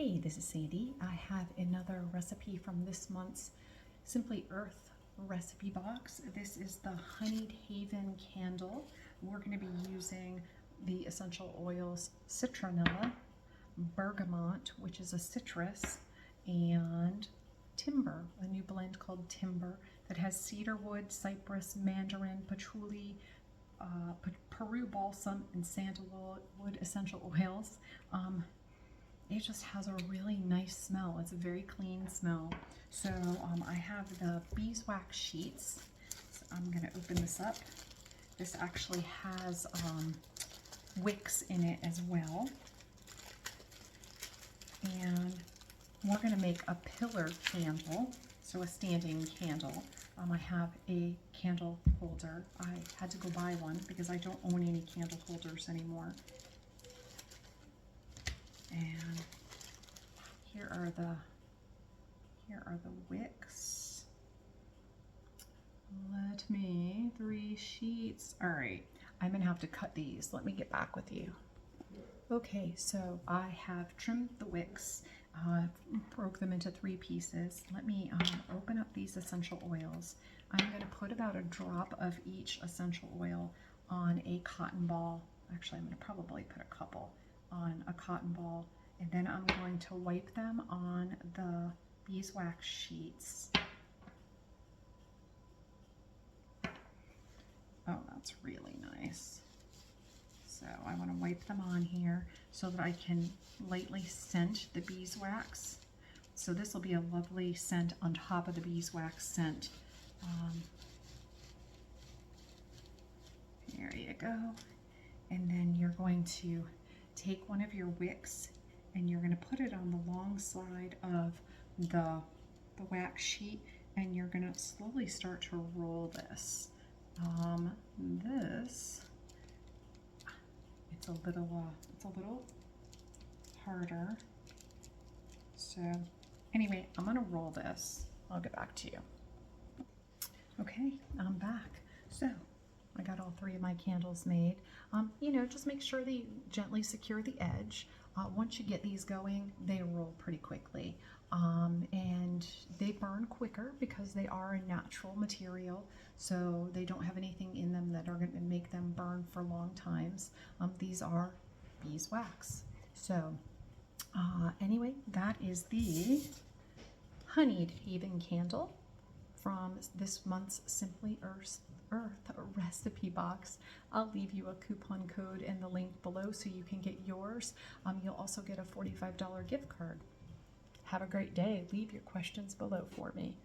Hey, this is Sandy. I have another recipe from this month's Simply Earth recipe box. This is the Honeyed Haven candle. We're going to be using the essential oils citronella, bergamot, which is a citrus, and timber, a new blend called timber that has cedarwood, cypress, mandarin, patchouli, Peru balsam, and sandalwood essential oils. It just has a really nice smell. It's a very clean smell. So I have the beeswax sheets. So I'm going to open this up. This actually has wicks in it as well. And we're going to make a pillar candle, so a standing candle. I have a candle holder. I had to go buy one because I don't own any candle holders anymore. And here are the wicks. Let me 3 sheets. All right, I'm gonna have to cut these. Let me get back with you. Okay, so I have trimmed the wicks, broke them into 3 pieces. Let me open up these essential oils. I'm gonna put about a drop of each essential oil on a cotton ball. Actually, I'm gonna probably put a couple on a cotton ball, and then I'm going to wipe them on the beeswax sheets. Oh, that's really nice. So I want to wipe them on here so that I can lightly scent the beeswax. So this will be a lovely scent on top of the beeswax scent. There you go. And then you're going to take one of your wicks and you're going to put it on the long side of the wax sheet, and you're going to slowly start to roll this. It's a little harder. So anyway, I'm going to roll this. I'll get back to you. Okay, I'm back. So I got all 3 of my candles made. Just make sure that you gently secure the edge. Once you get these going, they roll pretty quickly. And they burn quicker because they are a natural material, so they don't have anything in them that are going to make them burn for long times. These are beeswax. So anyway, that is the Honeyed Haven candle from this month's Simply Earth recipe box. I'll leave you a coupon code in the link below so you can get yours. You'll also get a $45 gift card. Have a great day. Leave your questions below for me.